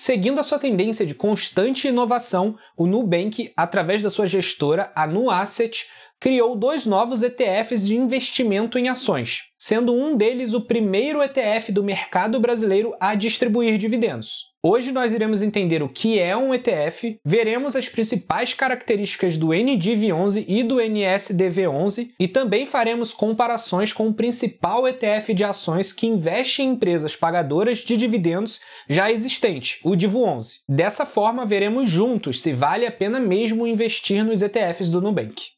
Seguindo a sua tendência de constante inovação, o Nubank, através da sua gestora, a NuAsset, criou 2 novos ETFs de investimento em ações, sendo um deles o primeiro ETF do mercado brasileiro a distribuir dividendos. Hoje nós iremos entender o que é um ETF, veremos as principais características do NDIV11 e do NSDV11 e também faremos comparações com o principal ETF de ações que investe em empresas pagadoras de dividendos já existente, o DIV11. Dessa forma, veremos juntos se vale a pena mesmo investir nos ETFs do Nubank.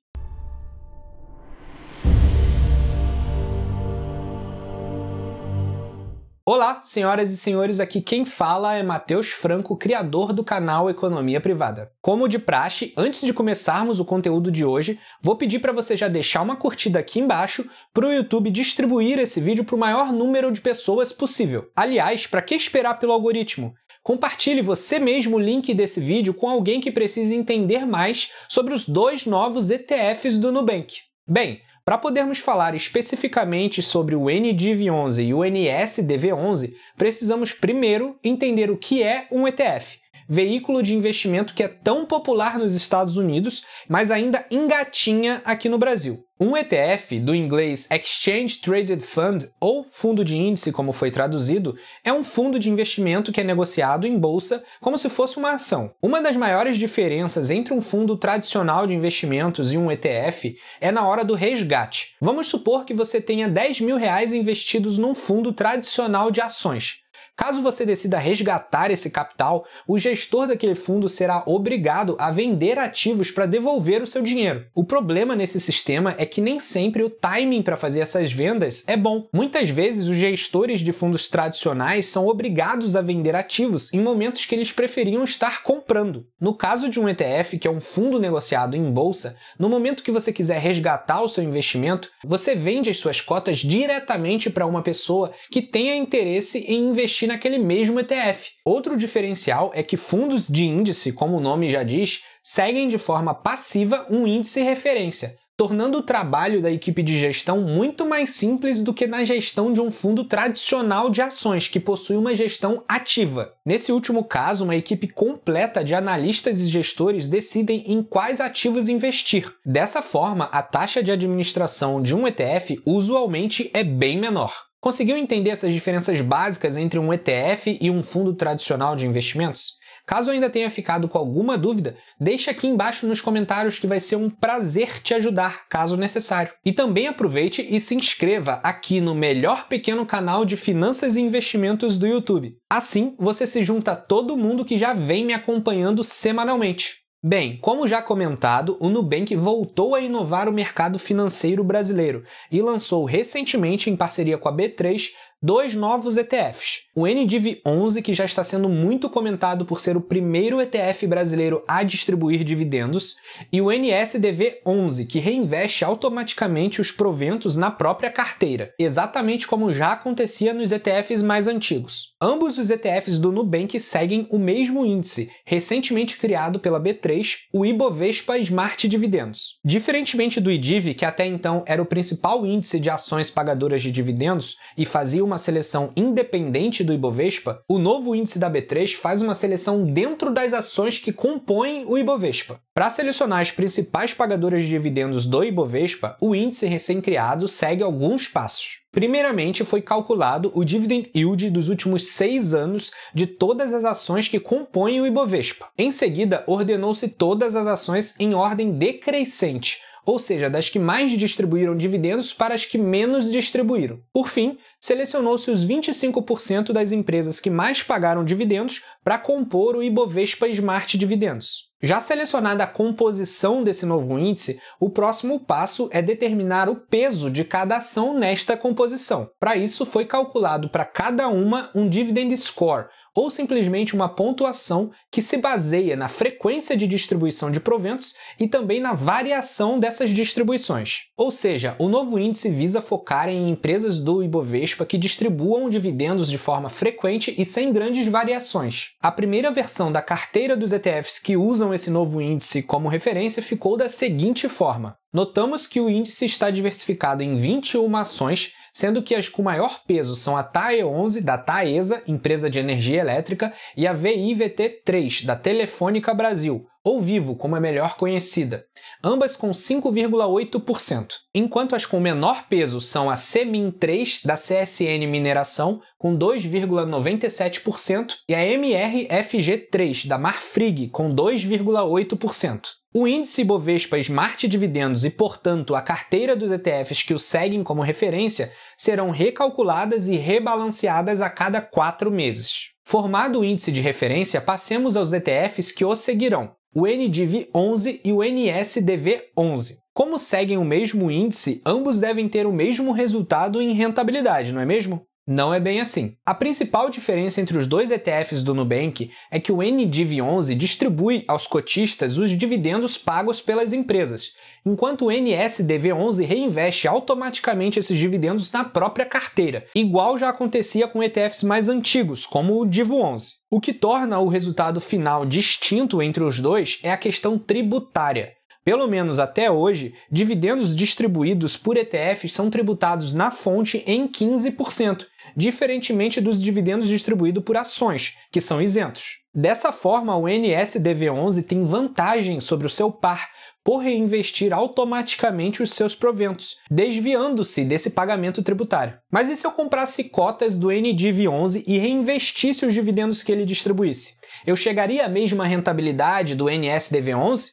Olá, senhoras e senhores, aqui quem fala é Matheus Franco, criador do canal Economia Privada. Como de praxe, antes de começarmos o conteúdo de hoje, vou pedir para você já deixar uma curtida aqui embaixo para o YouTube distribuir esse vídeo para o maior número de pessoas possível. Aliás, para que esperar pelo algoritmo? Compartilhe você mesmo o link desse vídeo com alguém que precise entender mais sobre os 2 novos ETFs do Nubank. Bem, para podermos falar especificamente sobre o NDIV11 e o NSDV11, precisamos primeiro entender o que é um ETF, veículo de investimento que é tão popular nos Estados Unidos, mas ainda engatinha aqui no Brasil. Um ETF, do inglês Exchange Traded Fund, ou fundo de índice como foi traduzido, é um fundo de investimento que é negociado em bolsa como se fosse uma ação. Uma das maiores diferenças entre um fundo tradicional de investimentos e um ETF é na hora do resgate. Vamos supor que você tenha R$10.000 investidos num fundo tradicional de ações. Caso você decida resgatar esse capital, o gestor daquele fundo será obrigado a vender ativos para devolver o seu dinheiro. O problema nesse sistema é que nem sempre o timing para fazer essas vendas é bom. Muitas vezes, os gestores de fundos tradicionais são obrigados a vender ativos em momentos que eles preferiam estar comprando. No caso de um ETF, que é um fundo negociado em bolsa, no momento que você quiser resgatar o seu investimento, você vende as suas cotas diretamente para uma pessoa que tenha interesse em investir naquele mesmo ETF. Outro diferencial é que fundos de índice, como o nome já diz, seguem de forma passiva um índice referência, tornando o trabalho da equipe de gestão muito mais simples do que na gestão de um fundo tradicional de ações, que possui uma gestão ativa. Nesse último caso, uma equipe completa de analistas e gestores decidem em quais ativos investir. Dessa forma, a taxa de administração de um ETF usualmente é bem menor. Conseguiu entender essas diferenças básicas entre um ETF e um fundo tradicional de investimentos? Caso ainda tenha ficado com alguma dúvida, deixe aqui embaixo nos comentários que vai ser um prazer te ajudar, caso necessário. E também aproveite e se inscreva aqui no melhor pequeno canal de finanças e investimentos do YouTube. Assim, você se junta a todo mundo que já vem me acompanhando semanalmente. Bem, como já comentado, o Nubank voltou a inovar o mercado financeiro brasileiro e lançou recentemente, em parceria com a B3, 2 novos ETFs. O NDIV11, que já está sendo muito comentado por ser o primeiro ETF brasileiro a distribuir dividendos, e o NSDV11, que reinveste automaticamente os proventos na própria carteira, exatamente como já acontecia nos ETFs mais antigos. Ambos os ETFs do Nubank seguem o mesmo índice, recentemente criado pela B3, o Ibovespa Smart Dividendos. Diferentemente do IDIV, que até então era o principal índice de ações pagadoras de dividendos e fazia uma seleção independente do Ibovespa, o novo índice da B3 faz uma seleção dentro das ações que compõem o Ibovespa. Para selecionar as principais pagadoras de dividendos do Ibovespa, o índice recém-criado segue alguns passos. Primeiramente, foi calculado o dividend yield dos últimos 6 anos de todas as ações que compõem o Ibovespa. Em seguida, ordenou-se todas as ações em ordem decrescente, ou seja, das que mais distribuíram dividendos para as que menos distribuíram. Por fim, selecionou-se os 25% das empresas que mais pagaram dividendos para compor o Ibovespa Smart Dividendos. Já selecionada a composição desse novo índice, o próximo passo é determinar o peso de cada ação nesta composição. Para isso, foi calculado para cada uma um Dividend Score, ou simplesmente uma pontuação que se baseia na frequência de distribuição de proventos e também na variação dessas distribuições. Ou seja, o novo índice visa focar em empresas do Ibovespa que distribuam dividendos de forma frequente e sem grandes variações. A primeira versão da carteira dos ETFs que usam esse novo índice como referência ficou da seguinte forma. Notamos que o índice está diversificado em 21 ações, sendo que as com maior peso são a TAE11, da Taesa, empresa de energia elétrica, e a VIVT3, da Telefônica Brasil, ou Vivo, como é melhor conhecida, ambas com 5,8%, enquanto as com menor peso são a CMIN3, da CSN Mineração, com 2,97%, e a MRFG3, da Marfrig, com 2,8%. O índice Ibovespa Smart Dividendos e, portanto, a carteira dos ETFs que o seguem como referência serão recalculadas e rebalanceadas a cada 4 meses. Formado o índice de referência, passemos aos ETFs que o seguirão, o NDIV11 e o NSDV11. Como seguem o mesmo índice, ambos devem ter o mesmo resultado em rentabilidade, não é mesmo? Não é bem assim. A principal diferença entre os dois ETFs do Nubank é que o NDIV11 distribui aos cotistas os dividendos pagos pelas empresas, enquanto o NSDV11 reinveste automaticamente esses dividendos na própria carteira, igual já acontecia com ETFs mais antigos, como o DIV11. O que torna o resultado final distinto entre os dois é a questão tributária. Pelo menos até hoje, dividendos distribuídos por ETFs são tributados na fonte em 15%, diferentemente dos dividendos distribuídos por ações, que são isentos. Dessa forma, o NSDV11 tem vantagem sobre o seu par, por reinvestir automaticamente os seus proventos, desviando-se desse pagamento tributário. Mas e se eu comprasse cotas do NDIV11 e reinvestisse os dividendos que ele distribuísse? Eu chegaria à mesma rentabilidade do NSDV11?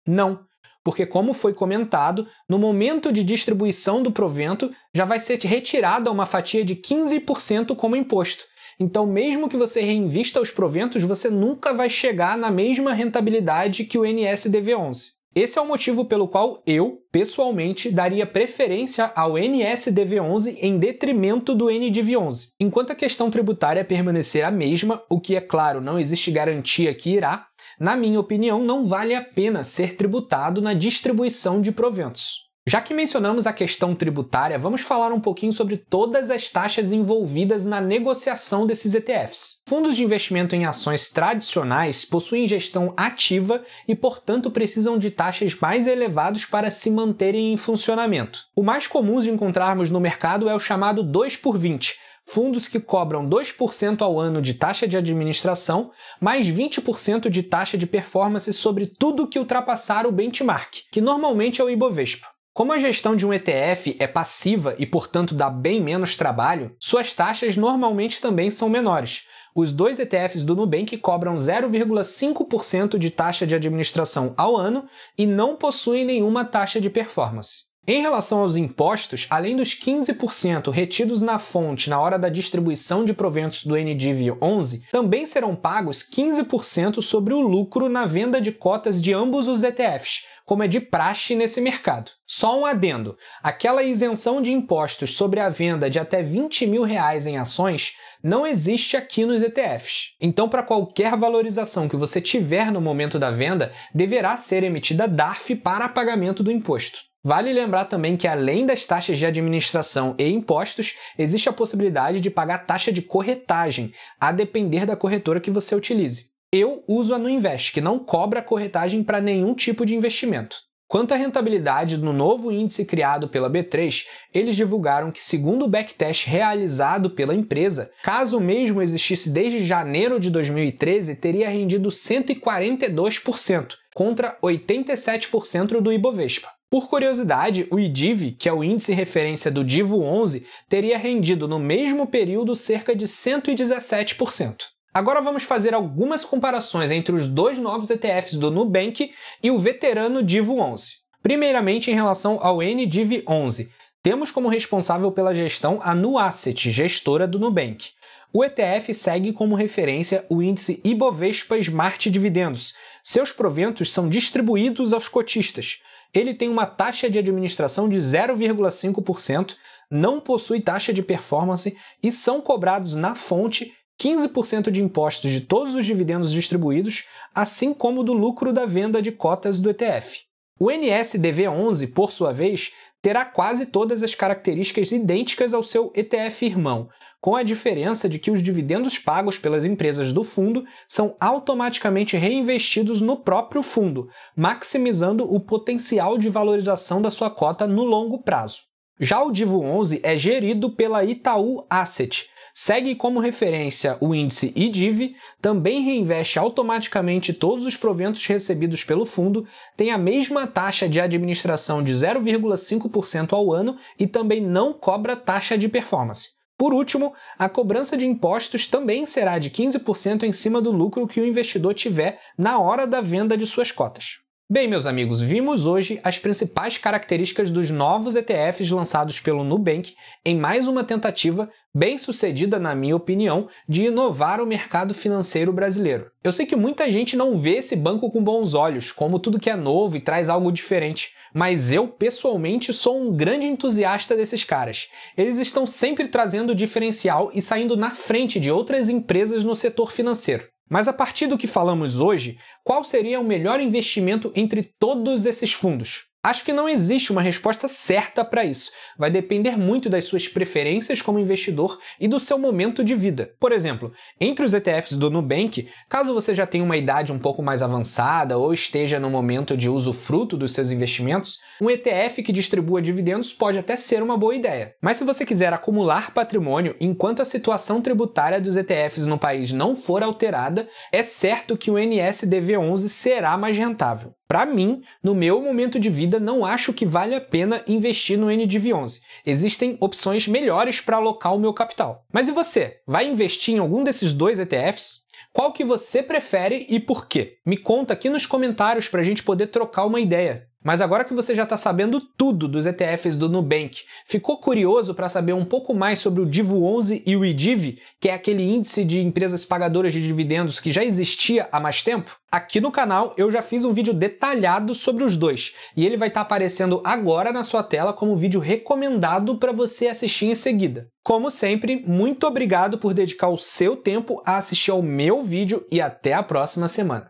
Não, porque, como foi comentado, no momento de distribuição do provento já vai ser retirada uma fatia de 15% como imposto. Então, mesmo que você reinvista os proventos, você nunca vai chegar na mesma rentabilidade que o NSDV11. Esse é o motivo pelo qual eu, pessoalmente, daria preferência ao NSDV11 em detrimento do NDIV11. Enquanto a questão tributária permanecer a mesma, o que, é claro, não existe garantia que irá, na minha opinião, não vale a pena ser tributado na distribuição de proventos. Já que mencionamos a questão tributária, vamos falar um pouquinho sobre todas as taxas envolvidas na negociação desses ETFs. Fundos de investimento em ações tradicionais possuem gestão ativa e, portanto, precisam de taxas mais elevadas para se manterem em funcionamento. O mais comum de encontrarmos no mercado é o chamado 2x20, fundos que cobram 2% ao ano de taxa de administração, mais 20% de taxa de performance sobre tudo que ultrapassar o benchmark, que normalmente é o Ibovespa. Como a gestão de um ETF é passiva e, portanto, dá bem menos trabalho, suas taxas normalmente também são menores. Os dois ETFs do Nubank cobram 0,5% de taxa de administração ao ano e não possuem nenhuma taxa de performance. Em relação aos impostos, além dos 15% retidos na fonte na hora da distribuição de proventos do NDIV11, também serão pagos 15% sobre o lucro na venda de cotas de ambos os ETFs, como é de praxe nesse mercado. Só um adendo, aquela isenção de impostos sobre a venda de até R$20 mil em ações não existe aqui nos ETFs. Então, para qualquer valorização que você tiver no momento da venda, deverá ser emitida DARF para pagamento do imposto. Vale lembrar também que, além das taxas de administração e impostos, existe a possibilidade de pagar taxa de corretagem, a depender da corretora que você utilize. Eu uso a Nuinvest, que não cobra corretagem para nenhum tipo de investimento. Quanto à rentabilidade no novo índice criado pela B3, eles divulgaram que, segundo o backtest realizado pela empresa, caso o mesmo existisse desde janeiro de 2013, teria rendido 142%, contra 87% do Ibovespa. Por curiosidade, o IDIV, que é o índice referência do DIV11, teria rendido no mesmo período cerca de 117%. Agora vamos fazer algumas comparações entre os dois novos ETFs do Nubank e o veterano DIV11. Primeiramente, em relação ao NDIV11, temos como responsável pela gestão a Nuasset, gestora do Nubank. O ETF segue como referência o índice Ibovespa Smart Dividendos. Seus proventos são distribuídos aos cotistas. Ele tem uma taxa de administração de 0,5%, não possui taxa de performance e são cobrados na fonte 15% de impostos de todos os dividendos distribuídos, assim como do lucro da venda de cotas do ETF. O NSDV11, por sua vez, terá quase todas as características idênticas ao seu ETF irmão, com a diferença de que os dividendos pagos pelas empresas do fundo são automaticamente reinvestidos no próprio fundo, maximizando o potencial de valorização da sua cota no longo prazo. Já o Divo 11 é gerido pela Itaú Asset, segue como referência o índice IDIV, também reinveste automaticamente todos os proventos recebidos pelo fundo, tem a mesma taxa de administração de 0,5% ao ano e também não cobra taxa de performance. Por último, a cobrança de impostos também será de 15% em cima do lucro que o investidor tiver na hora da venda de suas cotas. Bem, meus amigos, vimos hoje as principais características dos novos ETFs lançados pelo Nubank em mais uma tentativa, bem-sucedida na minha opinião, de inovar o mercado financeiro brasileiro. Eu sei que muita gente não vê esse banco com bons olhos, como tudo que é novo e traz algo diferente, mas eu, pessoalmente, sou um grande entusiasta desses caras. Eles estão sempre trazendo diferencial e saindo na frente de outras empresas no setor financeiro. Mas a partir do que falamos hoje, qual seria o melhor investimento entre todos esses fundos? Acho que não existe uma resposta certa para isso. Vai depender muito das suas preferências como investidor e do seu momento de vida. Por exemplo, entre os ETFs do Nubank, caso você já tenha uma idade um pouco mais avançada ou esteja no momento de usufruto dos seus investimentos, um ETF que distribua dividendos pode até ser uma boa ideia. Mas se você quiser acumular patrimônio enquanto a situação tributária dos ETFs no país não for alterada, é certo que o NSDV11 será mais rentável. Para mim, no meu momento de vida, não acho que vale a pena investir no NDV11. Existem opções melhores para alocar o meu capital. Mas e você? Vai investir em algum desses dois ETFs? Qual que você prefere e por quê? Me conta aqui nos comentários para a gente poder trocar uma ideia. Mas agora que você já está sabendo tudo dos ETFs do Nubank, ficou curioso para saber um pouco mais sobre o Divo 11 e o IDIV, que é aquele índice de empresas pagadoras de dividendos que já existia há mais tempo? Aqui no canal eu já fiz um vídeo detalhado sobre os dois, e ele vai estar aparecendo agora na sua tela como vídeo recomendado para você assistir em seguida. Como sempre, muito obrigado por dedicar o seu tempo a assistir ao meu vídeo e até a próxima semana.